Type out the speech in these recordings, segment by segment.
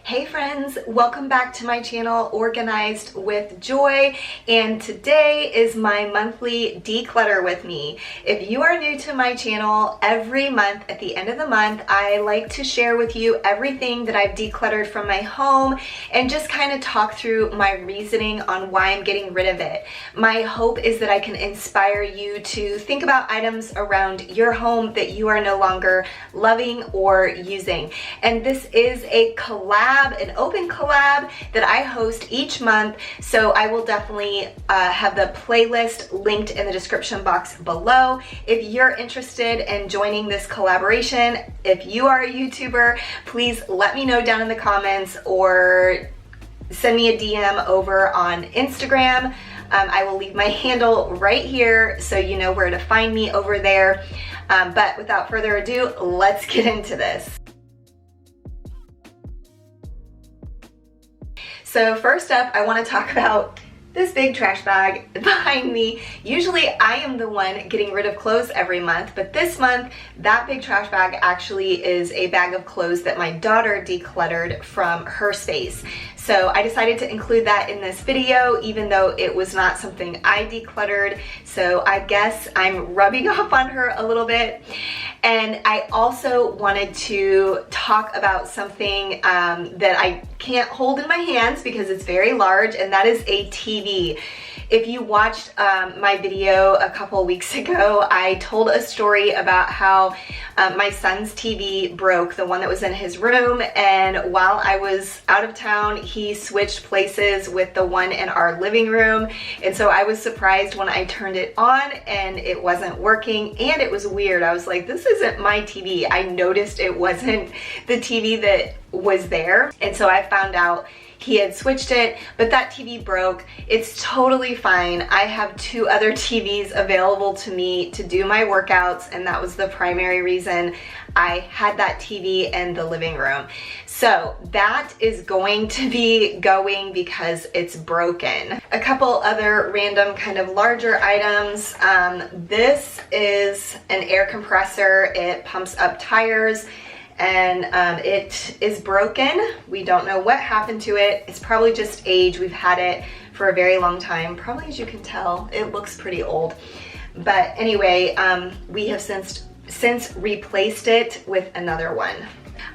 Hey friends, welcome back to my channel, Organized with Joy, and today is my monthly declutter with me. If you are new to my channel, every month at the end of the month, I like to share with you everything that I've decluttered from my home and just kind of talk through my reasoning on why I'm getting rid of it. My hope is that I can inspire you to think about items around your home that you are no longer loving or using. And this is a an open collab that I host each month, so I will definitely have the playlist linked in the description box below. If you're interested in joining this collaboration, if you are a YouTuber, please let me know down in the comments or send me a DM over on Instagram. I will leave my handle right here so you know where to find me over there. But without further ado, let's get into this. So first up, I want to talk about this big trash bag behind me. Usually I am the one getting rid of clothes every month, but this month that big trash bag actually is a bag of clothes that my daughter decluttered from her space. So I decided to include that in this video, even though it was not something I decluttered. So I guess I'm rubbing off on her a little bit. And I also wanted to talk about something that I can't hold in my hands because it's very large, and that is a TV. If you watched my video a couple weeks ago, I told a story about how my son's TV broke, the one that was in his room, and while I was out of town, he switched places with the one in our living room, and so I was surprised when I turned it on and it wasn't working, and it was weird. I was like, this isn't my TV. I noticed it wasn't the TV that was there, and so I found out he had switched it, but that TV broke. It's totally fine. I have two other TVs available to me to do my workouts, and that was the primary reason I had that TV in the living room. So that is going to be going because it's broken. A couple other random kind of larger items. This is an air compressor. It pumps up tires, and it is broken. We don't know what happened to it. It's probably just age. We've had it for a very long time. Probably, as you can tell, it looks pretty old. But anyway, we have since replaced it with another one.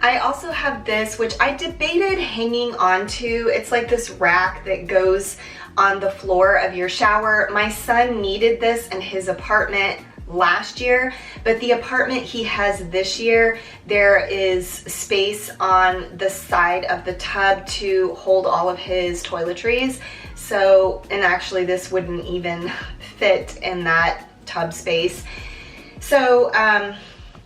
I also have this, which I debated hanging onto. It's like this rack that goes on the floor of your shower. My son needed this in his apartment last year, but the apartment he has this year, there is space on the side of the tub to hold all of his toiletries. So, and actually this wouldn't even fit in that tub space. So,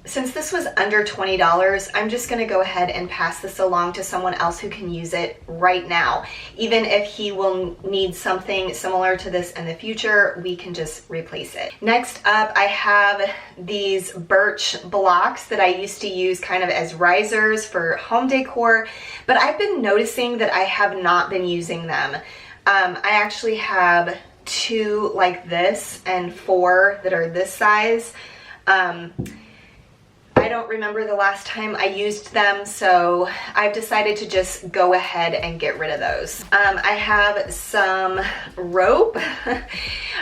since this was under $20, I'm just gonna go ahead and pass this along to someone else who can use it right now. Even if he will need something similar to this in the future, we can just replace it. Next up, I have these Birch Blocks that I used to use kind of as risers for home decor, but I've been noticing that I have not been using them. I actually have two like this and four that are this size. I don't remember the last time I used them, so I've decided to just go ahead and get rid of those. I have some rope.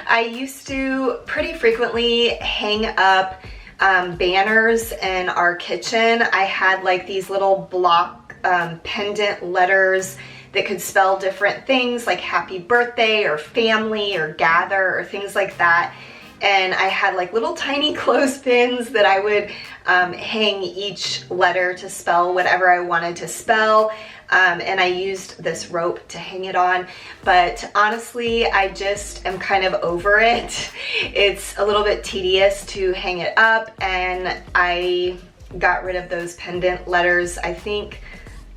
I used to pretty frequently hang up banners in our kitchen. I had like these little block pendant letters that could spell different things like happy birthday or family or gather or things like that. And I had like little tiny clothespins that I would hang each letter to spell whatever I wanted to spell. And I used this rope to hang it on. But honestly, I just am kind of over it. It's a little bit tedious to hang it up, and I got rid of those pendant letters, I think,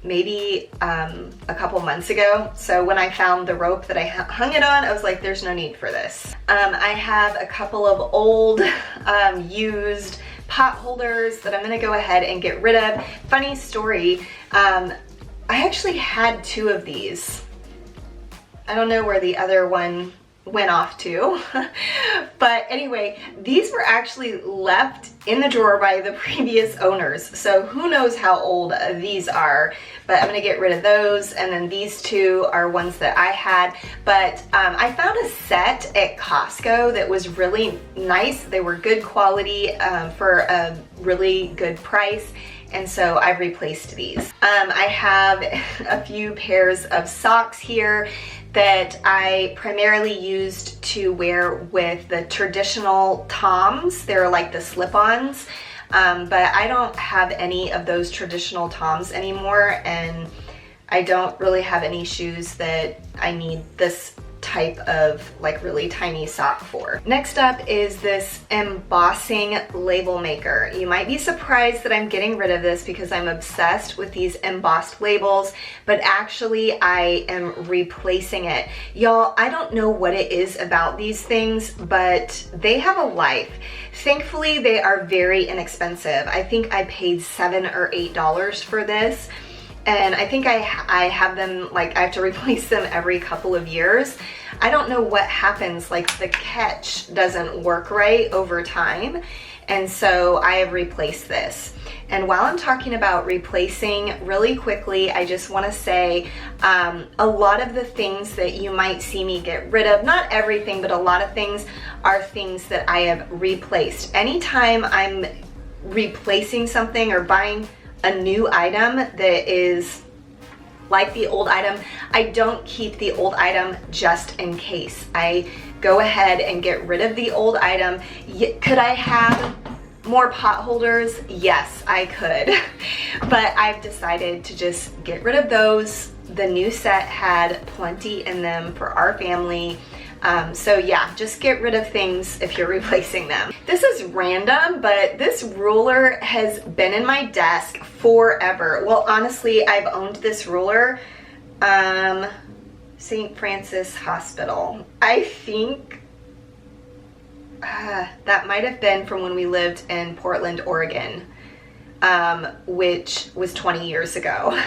maybe a couple months ago. So when I found the rope that I hung it on, I was like, there's no need for this. I have a couple of old used pot holders that I'm gonna go ahead and get rid of. Funny story, I actually had two of these. I don't know where the other one went off too. But anyway, these were actually left in the drawer by the previous owners. So who knows how old these are, but I'm gonna get rid of those. And then these two are ones that I had, but I found a set at Costco that was really nice. They were good quality for a really good price. And so I've replaced these. I have a few pairs of socks here that I primarily used to wear with the traditional Toms. They're like the slip-ons, but I don't have any of those traditional Toms anymore, and I don't really have any shoes that I need this type of like really tiny sock for. Next up is this embossing label maker. You might be surprised that I'm getting rid of this because I'm obsessed with these embossed labels, but actually I am replacing it. Y'all, I don't know what it is about these things, but they have a life. Thankfully, they are very inexpensive. I think I paid $7 or $8 for this. And I think I have them, like I have to replace them every couple of years. I don't know what happens, like the catch doesn't work right over time. And so I have replaced this. And while I'm talking about replacing, really quickly, I just want to say a lot of the things that you might see me get rid of, not everything, but a lot of things are things that I have replaced. Anytime I'm replacing something or buying a new item that is like the old item, I don't keep the old item just in case. I go ahead and get rid of the old item. Could I have more pot holders? Yes, I could. But I've decided to just get rid of those. The new set had plenty in them for our family. So yeah, just get rid of things if you're replacing them. This is random, but this ruler has been in my desk forever. Well, honestly, I've owned this ruler, St. Francis Hospital. I think that might have been from when we lived in Portland, Oregon, which was 20 years ago.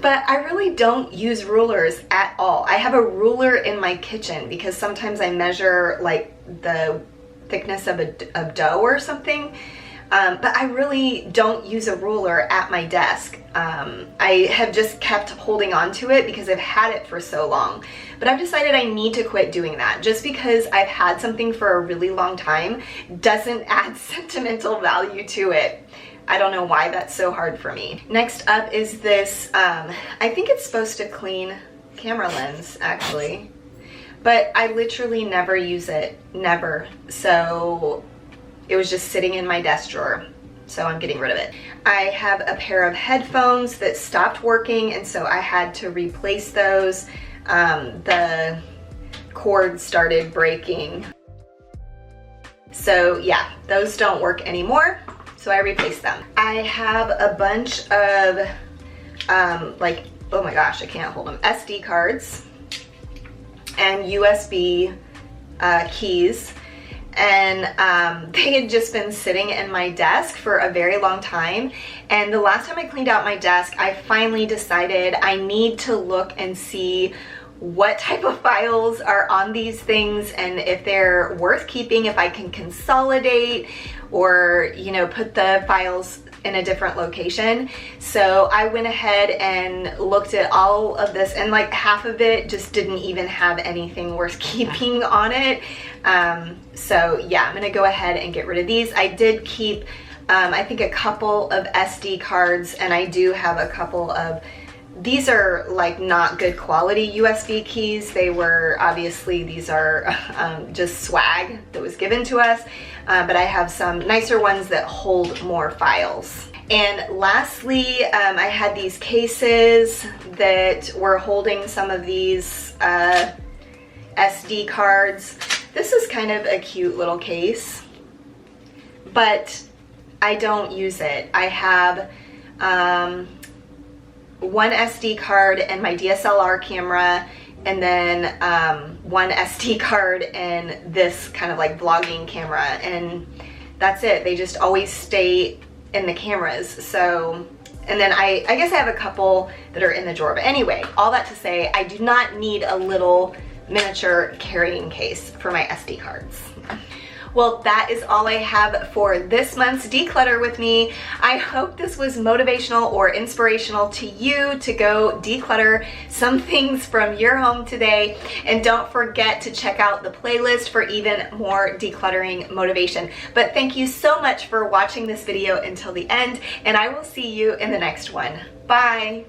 But I really don't use rulers at all. I have a ruler in my kitchen because sometimes I measure like the thickness of dough or something. But I really don't use a ruler at my desk. I have just kept holding on to it because I've had it for so long. But I've decided I need to quit doing that. Just because I've had something for a really long time doesn't add sentimental value to it. I don't know why that's so hard for me. Next up is this, I think it's supposed to clean camera lens actually, but I literally never use it, never. So it was just sitting in my desk drawer. So I'm getting rid of it. I have a pair of headphones that stopped working, and so I had to replace those. The cord started breaking. So yeah, those don't work anymore. So I replaced them. I have a bunch of like, oh my gosh, I can't hold them, SD cards and USB keys. And they had just been sitting in my desk for a very long time. And the last time I cleaned out my desk, I finally decided I need to look and see what type of files are on these things and if they're worth keeping, if I can consolidate or, you know, put the files in a different location. So I went ahead and looked at all of this, and like half of it just didn't even have anything worth keeping on it. So yeah, I'm gonna go ahead and get rid of these. I did keep, I think a couple of SD cards, and I do have a couple of, these are like not good quality USB keys. They were, obviously these are just swag that was given to us, but I have some nicer ones that hold more files. And lastly, I had these cases that were holding some of these SD cards. This is kind of a cute little case, but I don't use it. I have one SD card and my DSLR camera, and then one SD card and this kind of like vlogging camera, and that's it. They just always stay in the cameras. So, and then I guess I have a couple that are in the drawer. But anyway, all that to say, I do not need a little miniature carrying case for my SD cards. Well, that is all I have for this month's Declutter with me. I hope this was motivational or inspirational to you to go declutter some things from your home today. And don't forget to check out the playlist for even more decluttering motivation. But thank you so much for watching this video until the end, and I will see you in the next one. Bye.